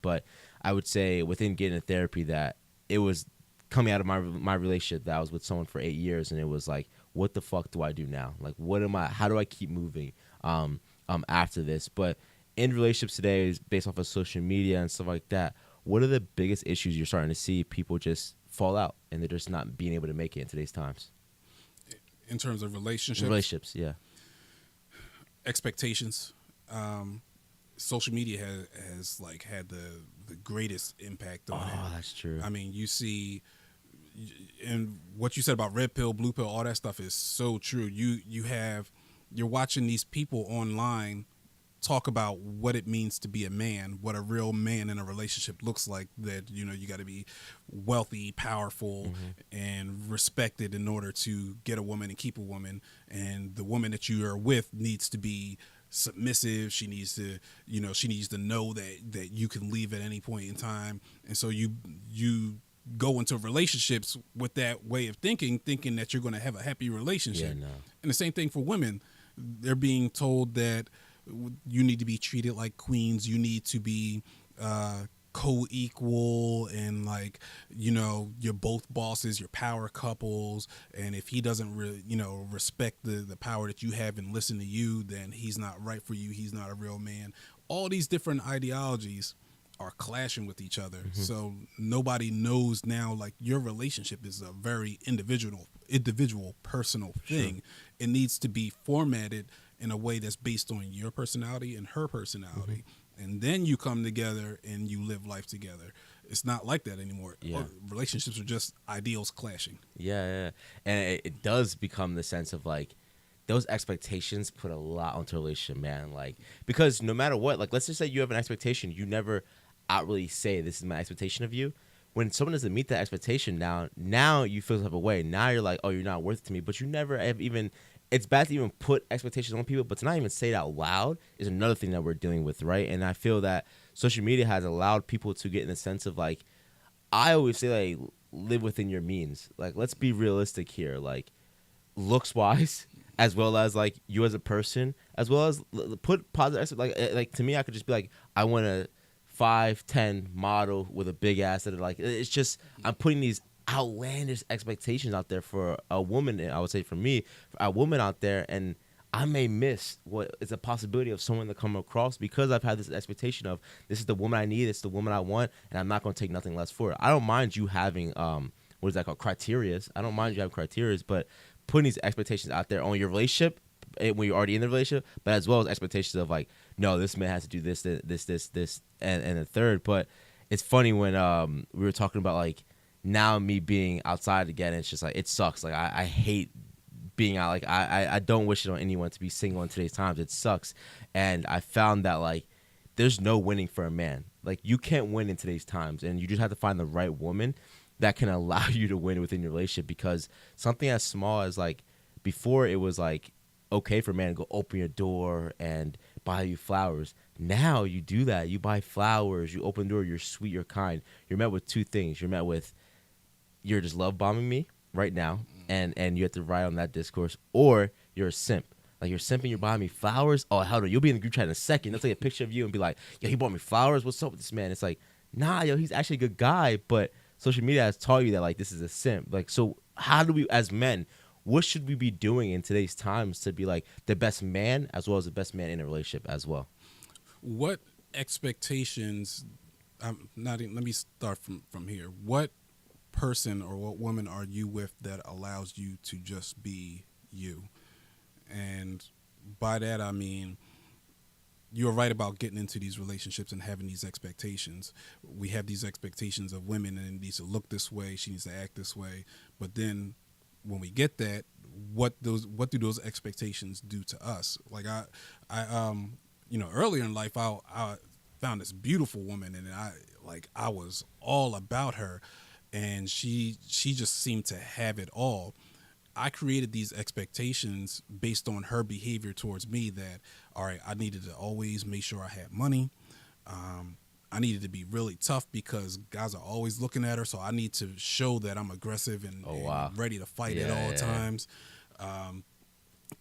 But I would say within getting a therapy that it was coming out of my relationship that I was with someone for 8 years, and it was like, what the fuck do I do now? Like, what am I? How do I keep moving after this? But in relationships today, based off of social media and stuff like that, what are the biggest issues you're starting to see people just fall out and they're just not being able to make it in today's times? In terms of Relationships, yeah. expectations. Social media has like had the greatest impact on it. Oh, that's true. I mean, you see, and what you said about red pill, blue pill, all that stuff is so true. You're watching these people online talk about what it means to be a man, what a real man in a relationship looks like, that you got to be wealthy, powerful, and respected in order to get a woman and keep a woman, and the woman that you are with needs to be submissive. She needs to know that you can leave at any point in time. And so you go into relationships with that way of thinking that you're going to have a happy relationship. Yeah, no. And the same thing for women. They're being told that you need to be treated like queens. You need to be co-equal, and you're both bosses, you're power couples, and if he doesn't really respect the power that you have and listen to you, then he's not right for you, he's not a real man. All these different ideologies are clashing with each other. So nobody knows now, like, your relationship is a very individual personal thing. Sure. It needs to be formatted in a way that's based on your personality and her personality. And then you come together and you live life together. It's not like that anymore. Yeah. Relationships are just ideals clashing. Yeah. And it does become the sense of, like, those expectations put a lot onto a relationship, man. Like, because no matter what, like, let's just say you have an expectation, you never outwardly say, this is my expectation of you. When someone doesn't meet that expectation, now you feel some type of way. Now you're like, oh, you're not worth it to me. But you never have even, it's bad to even put expectations on people, but to not even say it out loud is another thing that we're dealing with, right? And I feel that social media has allowed people to get in the sense of, like, I always say, like, live within your means. Like, let's be realistic here. Like, looks wise, as well as, like, you as a person, as well as put positive, like to me, I could just be like, I want a 5'10" model with a big ass that, like, it's just, I'm putting these outlandish expectations out there for a woman. And I would say for me, for a woman out there, and I may miss what is a possibility of someone to come across because I've had this expectation of, this is the woman I need, it's the woman I want, and I'm not going to take nothing less for it. I don't mind you having what is that called, criterias. I don't mind you having criterias, but putting these expectations out there on your relationship when you're already in the relationship, but as well as expectations of, like, no, this man has to do this, and the third. But it's funny when we were talking about, like, now me being outside again, it's just like, it sucks. Like, I hate being out. Like, I don't wish it on anyone to be single in today's times. It sucks. And I found that, like, there's no winning for a man. Like, you can't win in today's times, and you just have to find the right woman that can allow you to win within your relationship. Because something as small as, like, before it was, like, okay for a man to go open your door and buy you flowers. Now you do that. You buy flowers, you open the door, you're sweet, you're kind. You're met with two things. You're met with, you're just love bombing me right now, and you have to ride on that discourse, or you're a simp. Like, you're simping, you're buying me flowers. Oh, hell no, you'll be in the group chat in a second. They'll take a picture of you and be like, yo, he bought me flowers. What's up with this man? It's like, nah, yo, he's actually a good guy, but social media has taught you that, like, this is a simp. Like, so how do we, as men, what should we be doing in today's times to be, like, the best man as well as the best man in a relationship as well? What expectations, let me start from here. What person or what woman are you with that allows you to just be you? And by that, I mean, you're right about getting into these relationships and having these expectations. We have these expectations of women, and it needs to look this way, she needs to act this way. But then when we get that, what do those expectations do to us? Like, I earlier in life, I found this beautiful woman, and I was all about her, and she just seemed to have it all. I created these expectations based on her behavior towards me that, all right, I needed to always make sure I had money. I needed to be really tough because guys are always looking at her, so I need to show that I'm aggressive and ready to fight at all times.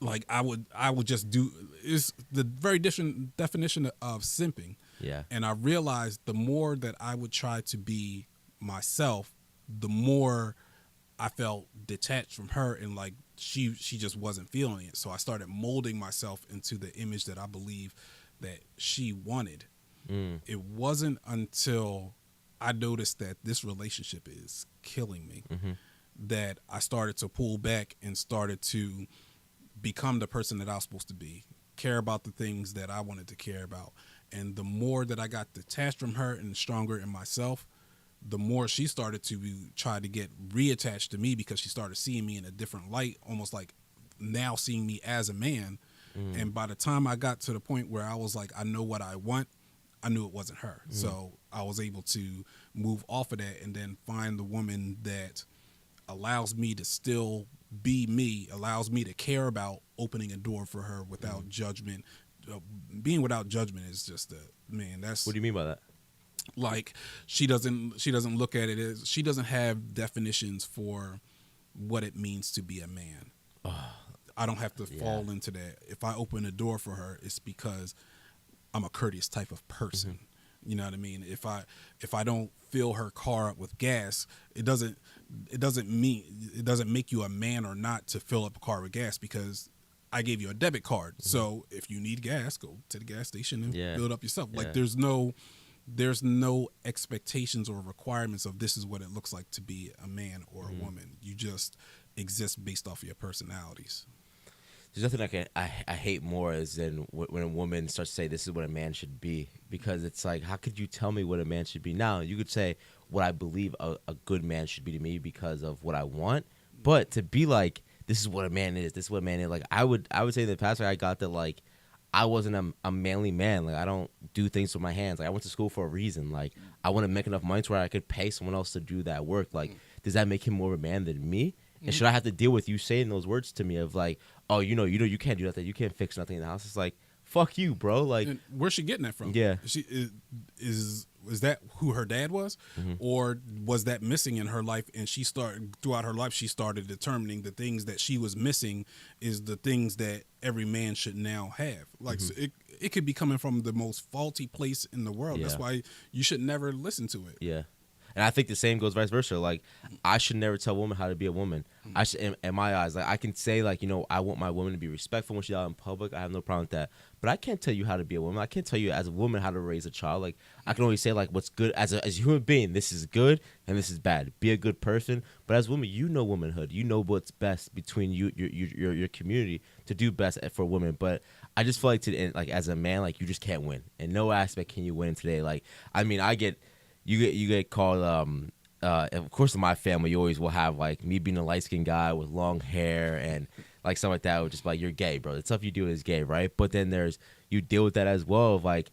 like I would just do is the very definition of simping. Yeah. And I realized the more that I would try to be myself, the more I felt detached from her, and like she just wasn't feeling it. So I started molding myself into the image that I believe that she wanted. It wasn't until I noticed that this relationship is killing me that I started to pull back and started to become the person that I was supposed to be, care about the things that I wanted to care about. And the more that I got detached from her and stronger in myself, the more she started to try to get reattached to me, because she started seeing me in a different light, almost like now seeing me as a man. And by the time I got to the point where I was like, I know what I want, I knew it wasn't her. So I was able to move off of that and then find the woman that allows me to still be me, allows me to care about opening a door for her without judgment. Being without judgment is just man, that's What do you mean by that? like she doesn't look at it as, she doesn't have definitions for what it means to be a man. I don't have to fall into that. If I open a door for her, it's because I'm a courteous type of person. You know what I mean? If I don't fill her car up with gas, it doesn't make you a man or not to fill up a car with gas, because I gave you a debit card. So if you need gas, go to the gas station and fill it up yourself. Like there's no expectations or requirements of this is what it looks like to be a man or a woman. You just exist based off of your personalities. There's nothing I hate more is than when a woman starts to say this is what a man should be, because it's like, how could you tell me what a man should be? Now you could say what I believe a good man should be to me because of what I want, but to be like, this is what a man is, this is what a man is, like I would say in the past, I got that like I wasn't a manly man. Like I don't do things with my hands. Like I went to school for a reason. Like I want to make enough money to where I could pay someone else to do that work. Like does that make him more of a man than me? And should I have to deal with you saying those words to me of like, oh, you can't do nothing, you can't fix nothing in the house? It's like, fuck you, bro. Like, and where's she getting that from? Yeah, is that who her dad was, or was that missing in her life? And throughout her life, she started determining the things that she was missing is the things that every man should now have. Like so it could be coming from the most faulty place in the world. That's why you should never listen to it. Yeah. And I think the same goes vice versa. Like, I should never tell a woman how to be a woman. I should, in my eyes, like I can say, like, I want my woman to be respectful when she's out in public. I have no problem with that. But I can't tell you how to be a woman. I can't tell you as a woman how to raise a child. Like, I can only say like what's good as a human being. This is good and this is bad. Be a good person. But as a woman, you know womanhood. You know what's best between your community to do best for women. But I just feel like as a man, like you just can't win. In no aspect can you win today. Like, I mean, you get called of course in my family you always will have like me being a light-skinned guy with long hair and like something like that, which is like, you're gay, bro. The stuff you do is gay, right? But then you deal with that as well of like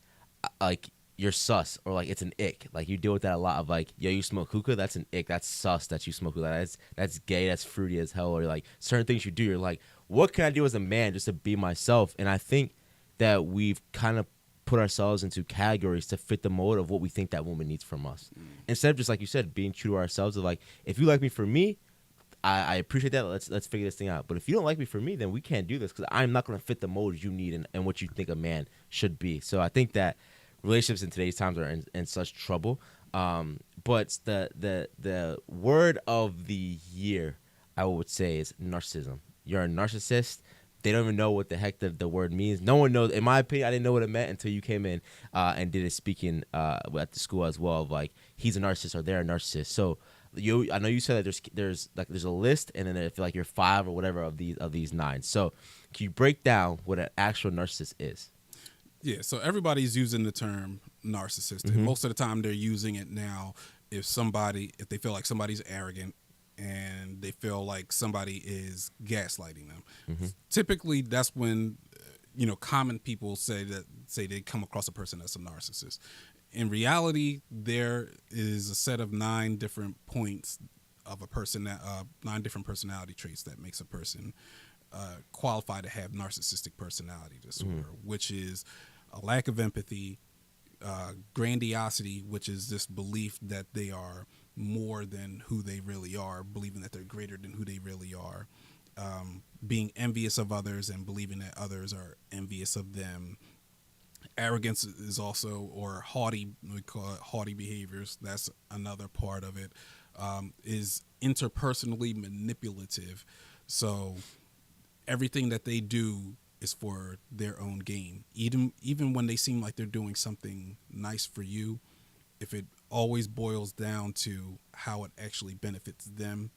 you're sus, or like it's an ick. Like you deal with that a lot of like, yo, you smoke hookah, that's an ick, that's sus that you smoke hookah, that's gay, that's fruity as hell. Or like certain things you do, you're like, what can I do as a man just to be myself? And I think that we've kind of put ourselves into categories to fit the mold of what we think that woman needs from us. Instead of just, like you said, being true to ourselves of like, if you like me for me, I appreciate that. Let's figure this thing out. But if you don't like me for me, then we can't do this, because I'm not going to fit the mold you need and what you think a man should be. So I think that relationships in today's times are in such trouble. But the word of the year, I would say, is narcissism. You're a narcissist. They don't even know what the heck the word means. No one knows. In my opinion, I didn't know what it meant until you came in and did a speaking at the school as well of like, he's a narcissist or they're a narcissist. So I know you said that there's a list, and then I feel like you're 5 or whatever of these 9. So can you break down what an actual narcissist is? Yeah, so everybody's using the term narcissist. And most of the time they're using it now if they feel like somebody's arrogant and they feel like somebody is gaslighting them. Typically, that's when common people say they come across a person that's a narcissist. In reality, there is a set of 9 different points of a person 9 different personality traits that makes a person qualified to have narcissistic personality disorder, which is a lack of empathy, grandiosity, which is this belief that they are more than who they really are, believing that they're greater than who they really are, being envious of others and believing that others are envious of them. Arrogance is also, or haughty, we call it haughty behaviors. That's another part of it. Is interpersonally manipulative. So everything that they do is for their own gain. Even when they seem like they're doing something nice for you, if it always boils down to how it actually benefits them,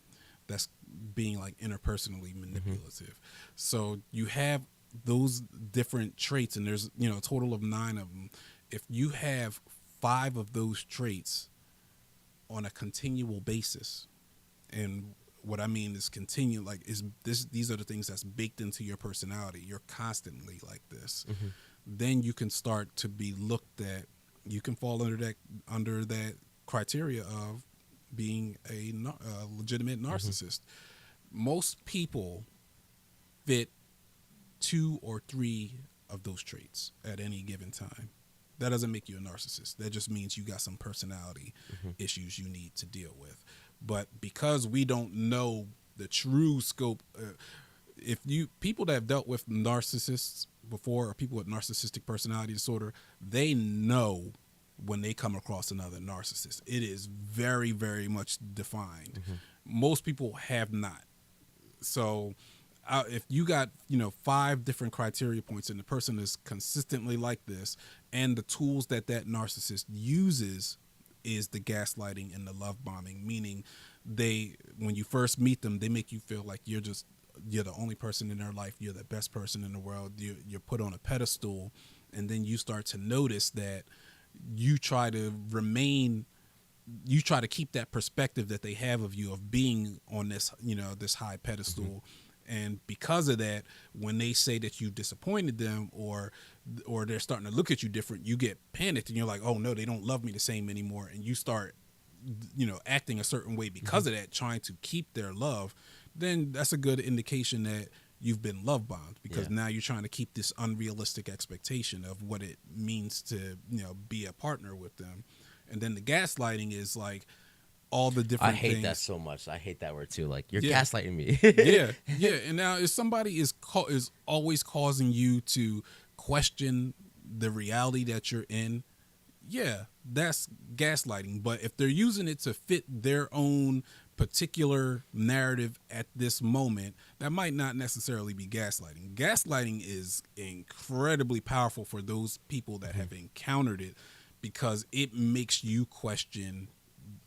that's being like interpersonally manipulative. So you have those different traits, and there's a total of 9 of them. If you have 5 of those traits on a continual basis, and what I mean is continue, like these are the things that's baked into your personality. You're constantly like this. Then you can start to be looked at. You can fall under that criteria of being a legitimate narcissist. Most people fit 2 or 3 of those traits at any given time. That doesn't make you a narcissist. That just means you got some personality issues you need to deal with. But because we don't know the true scope, people that have dealt with narcissists before, or people with narcissistic personality disorder, they know when they come across another narcissist. It is very, very much defined. Most people have not. So if you got 5 different criteria points and the person is consistently like this, and the tools that narcissist uses is the gaslighting and the love bombing, meaning when you first meet them, they make you feel like you're the only person in their life, you're the best person in the world, you're put on a pedestal, and then you start to notice that you try to keep that perspective that they have of you, of being on this this high pedestal. And because of that, when they say that you disappointed them, or they're starting to look at you different, you get panicked and you're like, oh no, they don't love me the same anymore. And you start, acting a certain way because of that, trying to keep their love. Then that's a good indication that you've been love bombed, because now you're trying to keep this unrealistic expectation of what it means to, be a partner with them. And then the gaslighting is like, all the different I hate things. that so much. I hate that word too. Like, you're gaslighting me. Yeah. And now if somebody is always causing you to question the reality that you're in, that's gaslighting. But if they're using it to fit their own particular narrative at this moment, that might not necessarily be gaslighting. Gaslighting is incredibly powerful for those people that have encountered it, because it makes you question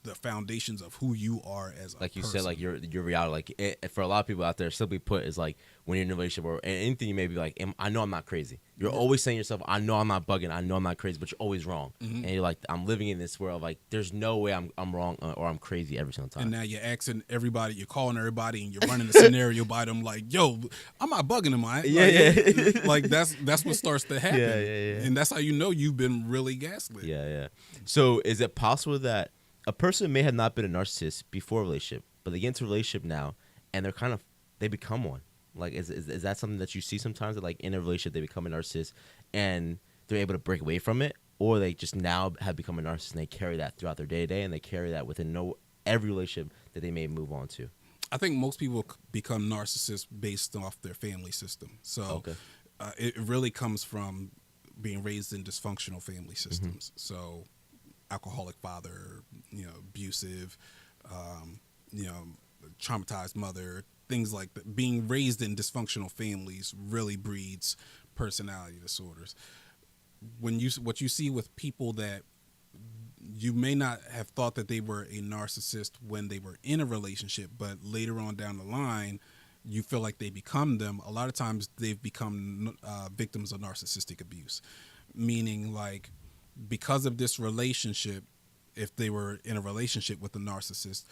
the foundations of who you are as a like you person. said, like your reality, like for a lot of people out there, simply put, is like when you're in a relationship or anything, you may be like, I know I'm not crazy. You're always saying to yourself, I know I'm not bugging, I know I'm not crazy, but you're always wrong. And you're like, I'm living in this world, like there's no way I'm wrong or I'm crazy every single time. And now you're asking everybody, you're calling everybody, and you're running the scenario by them like, yo, I'm not bugging them, like that's what starts to happen. And that's how you know you've been really gaslit. So is it possible that a person may have not been a narcissist before a relationship, but they get into a relationship now and they become one? Like, is that something that you see sometimes, that like in a relationship they become a narcissist and they're able to break away from it, or they just now have become a narcissist and they carry that throughout their day to day, and they carry that within every relationship that they may move on to? I think most people become narcissists based off their family system. So it really comes from being raised in dysfunctional family systems. So alcoholic father, abusive, traumatized mother, things like that. Being raised in dysfunctional families really breeds personality disorders. What you see with people that you may not have thought that they were a narcissist when they were in a relationship, but later on down the line, you feel like they become them. A lot of times they've become victims of narcissistic abuse, meaning like, because of this relationship, if they were in a relationship with a narcissist,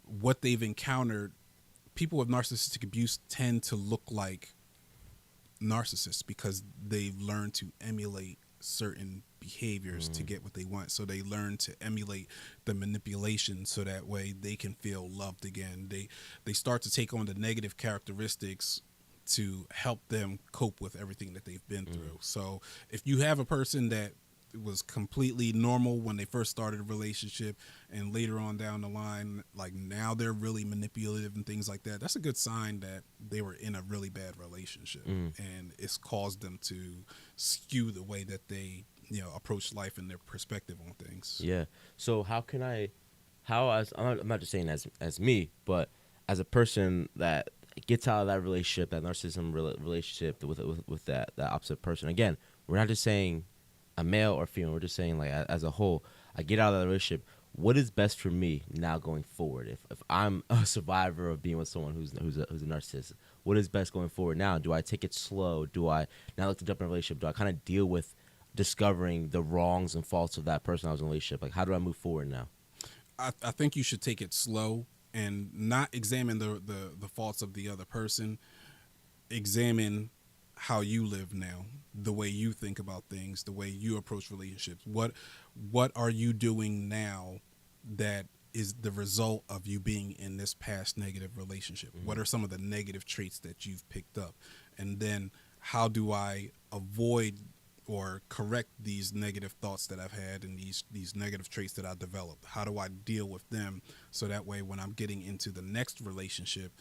what they've encountered, people with narcissistic abuse tend to look like narcissists because they've learned to emulate certain behaviors to get what they want. So they learn to emulate the manipulation so that way they can feel loved again. They start to take on the negative characteristics to help them cope with everything that they've been through. So if you have a person that was completely normal when they first started a relationship, and later on down the line, like now they're really manipulative and things like that. That's a good sign that they were in a really bad relationship, and it's caused them to skew the way that they approach life and their perspective on things. Yeah. So how can how as I'm not just saying as me, but as a person that gets out of that relationship, that narcissism relationship with that opposite person. Again, we're not just saying a male or female. We're just saying like as a whole. I get out of that relationship. What is best for me now going forward? If I'm a survivor of being with someone who's a narcissist, what is best going forward now? Do I take it slow? Do I now look to jump in a relationship? Do I kind of deal with discovering the wrongs and faults of that person I was in a relationship? Like, how do I move forward now? I think you should take it slow and not examine the faults of the other person. Examine how you live now, the way you think about things, the way you approach relationships. What are you doing now that is the result of you being in this past negative relationship? Mm-hmm. What are some of the negative traits that you've picked up? And then how do I avoid or correct these negative thoughts that I've had and these negative traits that I developed? How do I deal with them so that way when I'm getting into the next relationship,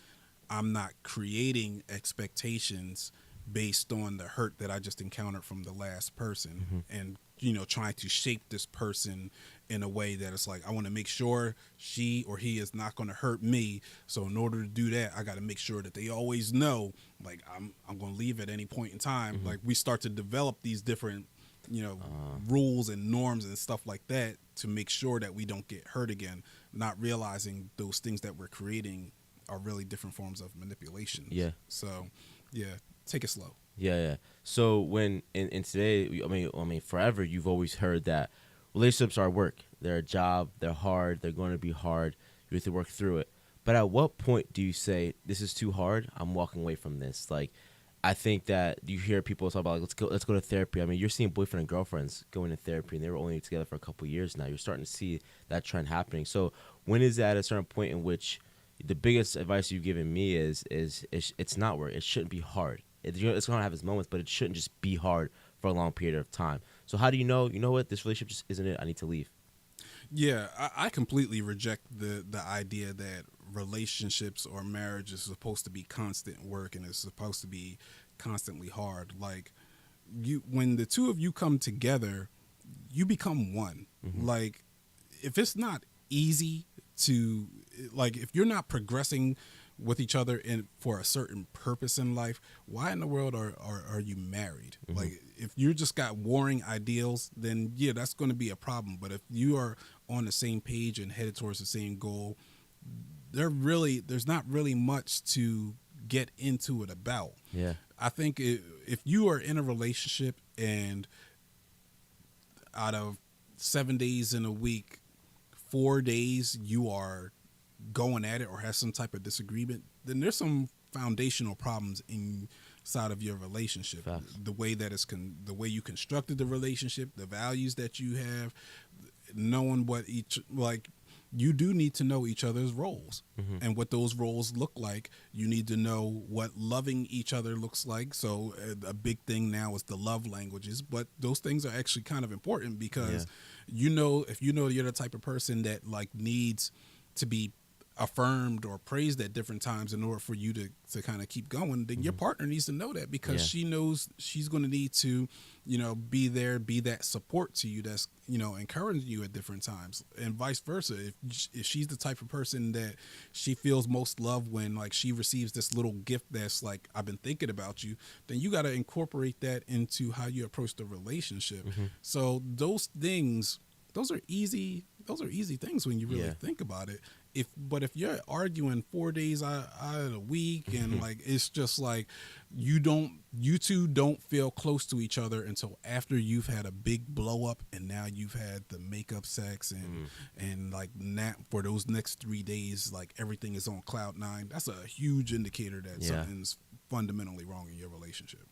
I'm not creating expectations based on the hurt that I just encountered from the last person, and trying to shape this person in a way that it's like, I want to make sure she or he is not going to hurt me. So in order to do that, I got to make sure that they always know, like, I'm going to leave at any point in time. Like, we start to develop these different, rules and norms and stuff like that to make sure that we don't get hurt again, not realizing those things that we're creating are really different forms of manipulation. Yeah. So, yeah, take it slow. Yeah. So when in today, I mean, forever, you've always heard that relationships are work. They're a job. They're hard. They're going to be hard. You have to work through it. But at what point do you say, this is too hard, I'm walking away from this? Like, I think that you hear people talk about, like, let's go to therapy. I mean, you're seeing boyfriend and girlfriends going to therapy, and they were only together for a couple of years now. You're starting to see that trend happening. So when is that a certain point in which the biggest advice you've given me is it's not work. It shouldn't be hard. It's going to have its moments, but it shouldn't just be hard for a long period of time. So how do you know what, this relationship just isn't it? I need to leave. Yeah, I completely reject the idea that relationships or marriage is supposed to be constant work and it's supposed to be constantly hard. Like, when the two of you come together, you become one. Like, if it's not easy to, like, if you're not progressing with each other for a certain purpose in life, why in the world are you married? Like, if you just got warring ideals, then yeah, that's going to be a problem. But if you are on the same page and headed towards the same goal, there's not really much to get into it about. Yeah. I think if you are in a relationship and out of 7 days in a week, 4 days you are going at it or has some type of disagreement, then there's some foundational problems inside of your relationship. Facts. The way that the way you constructed the relationship, the values that you have, knowing what you do need to know each other's roles and what those roles look like. You need to know what loving each other looks like. So a big thing now is the love languages, but those things are actually kind of important because if you know you're the type of person that like needs to be affirmed or praised at different times in order for you to kind of keep going, then your partner needs to know that because she knows she's going to need to, be there, be that support to you that's, encouraging you at different times, and vice versa. If she's the type of person that she feels most loved when like she receives this little gift that's like, I've been thinking about you, then you got to incorporate that into how you approach the relationship. So those things, those are easy things when you really think about it. But if you're arguing 4 days out of the week and like it's just like you two don't feel close to each other until after you've had a big blow up and now you've had the makeup sex and like for those next 3 days like everything is on cloud nine, that's a huge indicator that something's fundamentally wrong in your relationship.